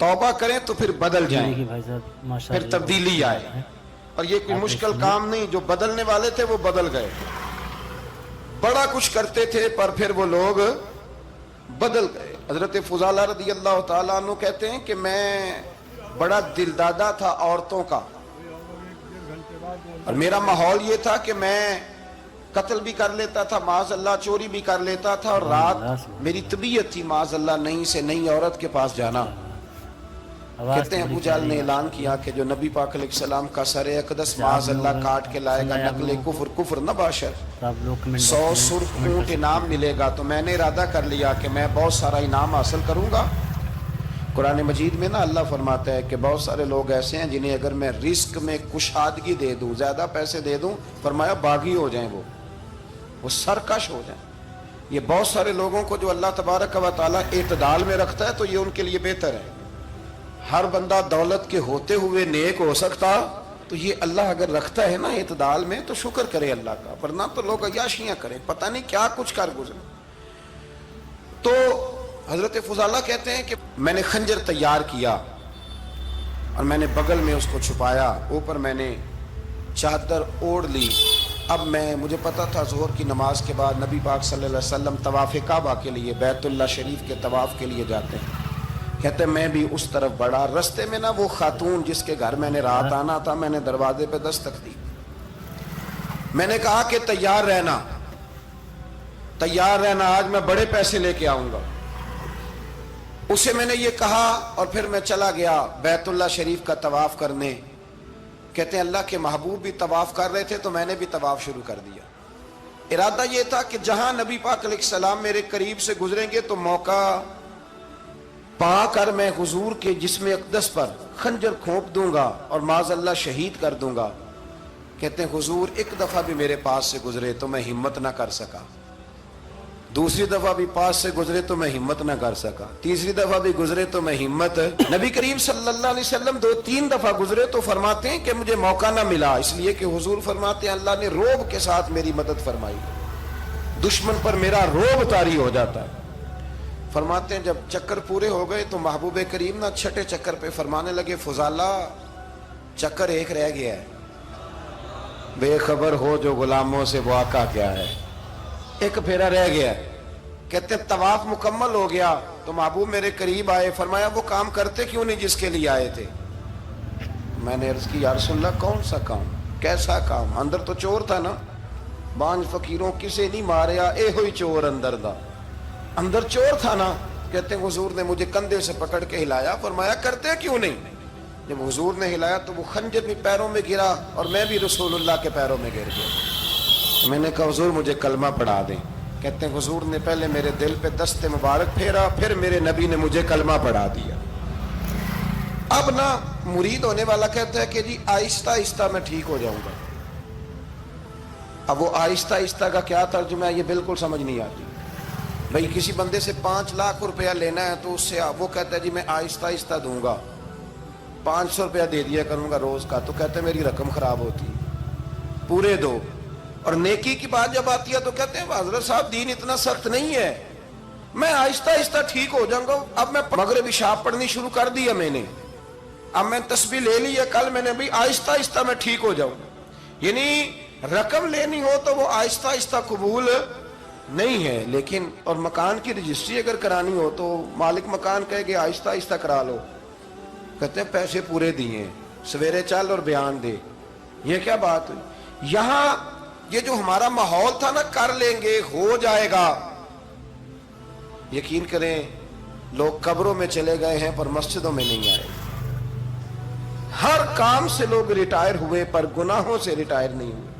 तौबा करें तो फिर बदल जाएं, फिर तब्दीली आए। और ये कोई मुश्किल काम नहीं, जो बदलने वाले थे वो बदल गए। बड़ा कुछ करते थे पर फिर वो लोग बदल गए। हजरत फुजाला रदी अल्लाह ताला अन्हु कहते हैं कि मैं बड़ा दिलदादा था औरतों का, और मेरा माहौल ये था कि मैं कत्ल भी कर लेता था, माज़अल्लाह चोरी भी कर लेता था, और रात मेरी तबीयत थी माज़अल्लाह नई से नई औरत के पास जाना। कहते हैं अबू जहल ने ऐलान किया कि जो नबी पाक अलैहिस्सलाम का सरे अक़दस माज़अल्लाह काट के लाएगा, नकले कुफ्र कुफ्र न बाशर, 100 सुर्ख ऊंट इनाम मिलेगा। तो मैंने इरादा कर लिया कि मैं बहुत सारा इनाम हासिल करूंगा। कुरान मजीद में ना अल्लाह फरमाता है कि बहुत सारे लोग ऐसे हैं जिन्हें अगर मैं रिस्क में कुशादगी दे दूं, ज्यादा पैसे दे दूं, फरमाया बागी हो जाएं, वो सरकश हो जाएं। ये बहुत सारे लोगों को जो अल्लाह तबारक व तआला एतदाल में रखता है तो ये उनके लिए बेहतर है। हर बंदा दौलत के होते हुए नेक हो सकता, तो ये अल्लाह अगर रखता है ना एतदाल में तो शुक्र करे अल्लाह का, वरना तो लोग अय्याशियां करें, पता नहीं क्या कुछ कर गुजरे। तो हजरत फुजाला कहते हैं कि मैंने खंजर तैयार किया और मैंने बगल में उसको छुपाया, ऊपर मैंने चादर ओढ़ ली। अब मुझे पता था ज़ोहर की नमाज के बाद नबी पाक सल्लल्लाहु अलैहि वसल्लम तवाफ़ काबा के लिए, बैतुल्लाह शरीफ के तवाफ़ के लिए जाते हैं। कहते मैं भी उस तरफ बढ़ा। रस्ते में ना वो खातून जिसके घर मैंने रात आना था, मैंने दरवाजे पे दस्तक दी। मैंने कहा कि तैयार रहना, तैयार रहना, आज मैं बड़े पैसे लेके आऊंगा। उसे मैंने ये कहा और फिर मैं चला गया बैतुल्लाह शरीफ का तवाफ करने। कहते हैं अल्लाह के महबूब भी तवाफ कर रहे थे तो मैंने भी तवाफ शुरू कर दिया। इरादा ये था कि जहां नबी पाक अलैहिस्सलाम मेरे करीब से गुजरेंगे तो मौका पाकर मैं हुजूर के जिस्म अक़दस पर खंजर खोप दूंगा और माज़अल्लाह शहीद कर दूंगा। कहते हैं हुजूर एक दफा भी मेरे पास से गुजरे तो मैं हिम्मत ना कर सका, दूसरी दफा भी पास से गुजरे तो मैं हिम्मत ना कर सका, तीसरी दफा भी गुजरे तो मैं हिम्मत। नबी करीम सल्लल्लाहु अलैहि वसल्लम 2-3 दफा गुजरे तो फरमाते हैं कि मुझे मौका ना मिला, इसलिए कि हुजूर फरमाते हैं अल्लाह ने रोब के साथ मेरी मदद फरमाई, दुश्मन पर मेरा रोब तारी हो जाता है। फरमाते हैं जब चक्कर पूरे हो गए तो महबूब करीम ना छठे चक्कर पे फरमाने लगे फुजाला चक्कर एक रह गया है, बेखबर हो जो गुलामों से वो आका क्या है, एक फेरा रह गया। कहते तवाफ मुकम्मल हो गया तो महबूब मेरे करीब आए, फरमाया वो काम करते क्यों नहीं जिसके लिए आए थे। मैंने अर्ज की या रसूलल्लाह कौन सा काम, कैसा काम? अंदर तो चोर था ना, बांझ फकीरों किसे नहीं मारिया, ए हुई चोर अंदर दा, अंदर चोर था ना। कहते हुजूर ने मुझे कंधे से पकड़ के हिलाया, फरमाया करते क्यों नहीं। जब हुजूर ने हिलाया तो वो खंजर भी पैरों में गिरा और मैं भी रसूलुल्लाह के पैरों में गिर गया। मैंने कहा हुजूर मुझे कलमा पढ़ा दें। कहते हैं हुजूर ने पहले मेरे दिल पे दस्ते मुबारक फेरा, फिर मेरे नबी ने मुझे कलमा पढ़ा दिया। अब ना मुरीद होने वाला कहता है कि जी आहिस्ता आहिस्ता मैं ठीक हो जाऊंगा। अब वो आहिस्ता आहिस्ता का क्या तर्जुमा है ये बिल्कुल समझ नहीं आती। भाई किसी बंदे से 5 लाख रुपया लेना है तो उससे वो कहता है जी मैं आहिस्ता आहिस्ता दूंगा, 500 रुपया दे दिया करूंगा रोज का, तो कहते हैं मेरी रकम खराब होती, पूरे दो। और नेकी की बात जब आती है तो कहते हैं हजरत साहब दीन इतना सख्त नहीं है, मैं आहिस्ता आहिस्ता ठीक हो जाऊंगा। अब मैं मगरिब इशा पढ़नी शुरू कर दी है मैंने, अब मैं तस्बीह ले ली है, कल मैंने भी आहिस्ता आहिस्ता मैं ठीक हो जाऊंगा। यानी रकम लेनी हो तो वो आहिस्ता आहिस्ता कबूल नहीं है। लेकिन और मकान की रजिस्ट्री अगर करानी हो तो मालिक मकान कहे आहिस्ता आहिस्ता करा लो, कहते हैं पैसे पूरे दिए, सवेरे चल और बयान दे। ये क्या बात हुई? यहां ये जो हमारा माहौल था ना, कर लेंगे हो जाएगा, यकीन करें लोग कब्रों में चले गए हैं पर मस्जिदों में नहीं आए। हर काम से लोग रिटायर हुए पर गुनाहों से रिटायर नहीं हुए।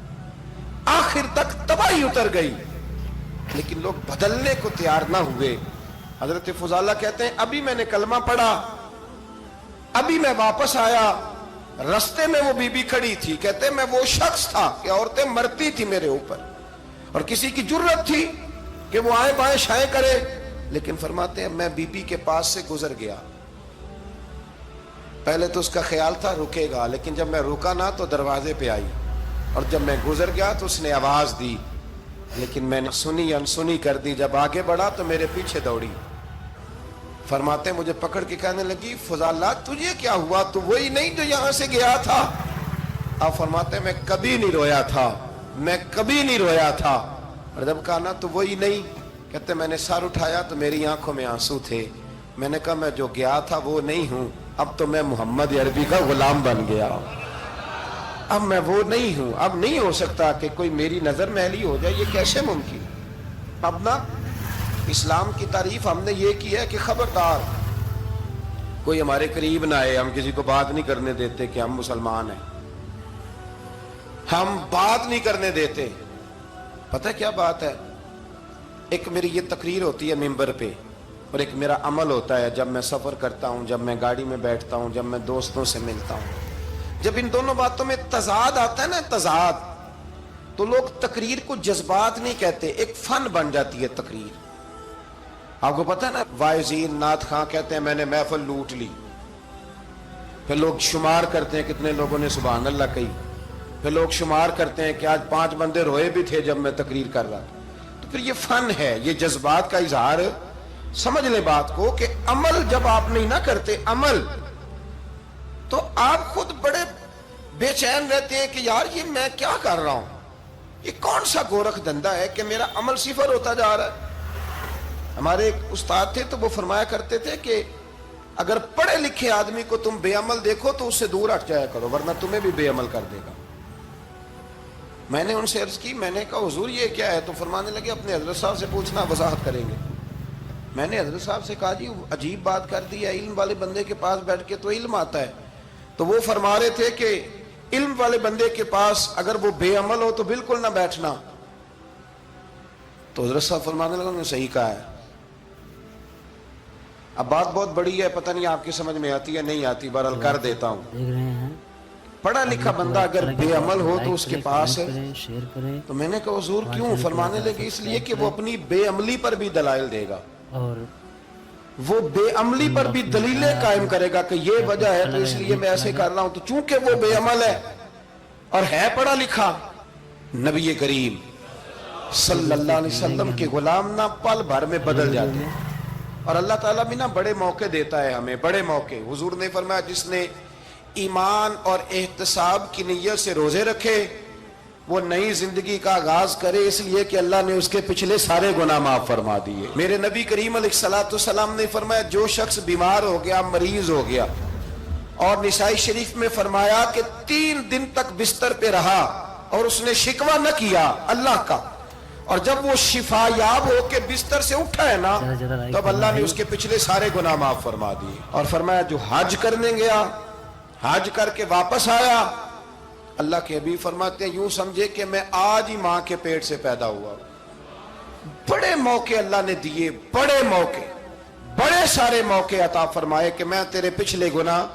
आखिर तक तबाही उतर गई लेकिन लोग बदलने को तैयार ना हुए। हजरत फुजाला कहते हैं अभी मैंने कलमा पढ़ा, अभी मैं वापस आया, रास्ते में वो बीबी खड़ी थी। कहते मैं वो शख्स था कि औरतें मरती थी मेरे ऊपर और किसी की जुर्रत थी कि वो आए बाएं शाएं करे, लेकिन फरमाते हैं मैं बीबी के पास से गुजर गया। पहले तो उसका ख्याल था रुकेगा, लेकिन जब मैं रुका ना तो दरवाजे पे आई, और जब मैं गुजर गया तो उसने आवाज दी, लेकिन मैंने सुनी अनसुनी कर दी। जब आगे बढ़ा तो मेरे पीछे दौड़ी। فرماتے ہیں مجھے پکڑ کے کہنے لگی فضالہ تجھے کیا ہوا, تو وہی نہیں جو یہاں سے گیا تھا. آپ فرماتے ہیں میں کبھی نہیں رویا تھا, میں کبھی نہیں رویا تھا. اور جب کہا نا تو وہی نہیں, کہتے میں نے سر اٹھایا تو میری آنکھوں میں آنسو تھے. میں نے کہا میں جو گیا تھا وہ نہیں ہوں, اب تو میں محمد عربی کا غلام بن گیا, اب میں وہ نہیں ہوں. اب نہیں ہو سکتا کہ کوئی میری نظر میلی ہو جائے, یہ کیسے ممکن. اب نا اسلام کی تعریف ہم نے یہ کی ہے کہ خبردار کوئی ہمارے قریب نہ آئے, ہم کسی کو بات نہیں کرنے دیتے کہ ہم مسلمان ہیں, ہم بات نہیں کرنے دیتے. پتہ کیا بات ہے, ایک میری یہ تقریر ہوتی ہے ممبر پہ, اور ایک میرا عمل ہوتا ہے جب میں سفر کرتا ہوں, جب میں گاڑی میں بیٹھتا ہوں, جب میں دوستوں سے ملتا ہوں. جب ان دونوں باتوں میں تضاد آتا ہے نا, تضاد, تو لوگ تقریر کو جذبات نہیں کہتے, ایک فن بن جاتی ہے تقریر. آپ کو پتہ ہے نا وائزین نعت خواں کہتے ہیں میں نے محفل لوٹ لی, پھر لوگ شمار کرتے ہیں کتنے لوگوں نے سبحان اللہ کہی, پھر لوگ شمار کرتے ہیں کہ آج 5 بندے روئے بھی تھے جب میں تقریر کر رہا تھا. تو پھر یہ فن ہے, یہ جذبات کا اظہار. سمجھ لیں بات کو کہ عمل جب آپ نہیں نہ کرتے عمل, تو آپ خود بڑے بے چین رہتے ہیں کہ یار یہ میں کیا کر رہا ہوں, یہ کون سا گورکھ دھندا ہے کہ میرا عمل صفر ہوتا جا رہا ہے. ہمارے ایک استاد تھے تو وہ فرمایا کرتے تھے کہ اگر پڑھے لکھے آدمی کو تم بے عمل دیکھو تو اس سے دور ہٹ جایا کرو, ورنہ تمہیں بھی بے عمل کر دے گا. میں نے ان سے عرض کی, میں نے کہا حضور یہ کیا ہے, تو فرمانے لگے اپنے حضرت صاحب سے پوچھنا, وضاحت کریں گے. میں نے حضرت صاحب سے کہا جی عجیب بات کر دی ہے, علم والے بندے کے پاس بیٹھ کے تو علم آتا ہے. تو وہ فرما رہے تھے کہ علم والے بندے کے پاس اگر وہ بے عمل ہو تو بالکل نہ بیٹھنا. تو حضرت صاحب فرمانے لگا انہوں نے صحیح کہا ہے. اب بات بہت بڑی ہے, پتہ نہیں آپ کی سمجھ میں آتی ہے نہیں آتی, بہرحال کر دیتا ہوں. پڑھا لکھا بندہ اگر بے عمل ہو تو اس کے پاس, تو میں نے کہا حضور کیوں, فرمانے لگے اس لیے کہ وہ اپنی بے عملی پر بھی دلائل دے گا, وہ بے عملی پر بھی دلیلیں قائم کرے گا کہ یہ وجہ ہے تو اس لیے میں ایسے کر رہا ہوں. تو چونکہ وہ بے عمل ہے اور ہے پڑھا لکھا, نبی کریم صلی اللہ علیہ وسلم کے غلام نہ پل بھر میں بدل جاتے ہیں. اور اللہ تعالیٰ بھی نا بڑے موقع دیتا ہے ہمیں, بڑے موقع. حضور نے فرمایا جس نے ایمان اور احتساب کی نیت سے روزے رکھے وہ نئی زندگی کا آغاز کرے, اس لیے کہ اللہ نے اس کے پچھلے سارے گناہ معاف فرما دیے. میرے نبی کریم علیہ الصلوۃ والسلام نے فرمایا جو شخص بیمار ہو گیا, مریض ہو گیا, اور نسائی شریف میں فرمایا کہ 3 دن تک بستر پہ رہا اور اس نے شکوہ نہ کیا اللہ کا, اور جب وہ شفا یاب ہو کے بستر سے اٹھا ہے نا, تب اللہ نے اس کے پچھلے سارے گناہ معاف فرما دیے. اور فرمایا جو حج کرنے گیا, حج کر کے واپس آیا, اللہ کے حبیب فرماتے ہیں یوں سمجھے کہ میں آج ہی ماں کے پیٹ سے پیدا ہوا. بڑے موقع اللہ نے دیے, بڑے موقع, بڑے سارے موقع عطا فرمائے کہ میں تیرے پچھلے گناہ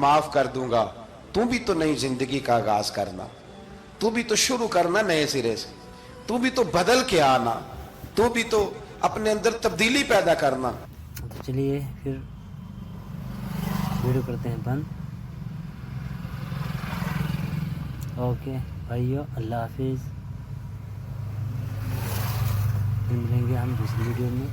معاف کر دوں گا. تو بھی تو نئی زندگی کا آغاز کرنا, تو بھی تو شروع کرنا نئے سرے سے, تو بھی تو بدل کے آنا, تو بھی تو اپنے اندر تبدیلی پیدا کرنا. چلیے پھر ویڈیو کرتے ہیں بند. اوکے بھائیو, اللہ حافظ. ملیں گے ہم دوسری ویڈیو میں.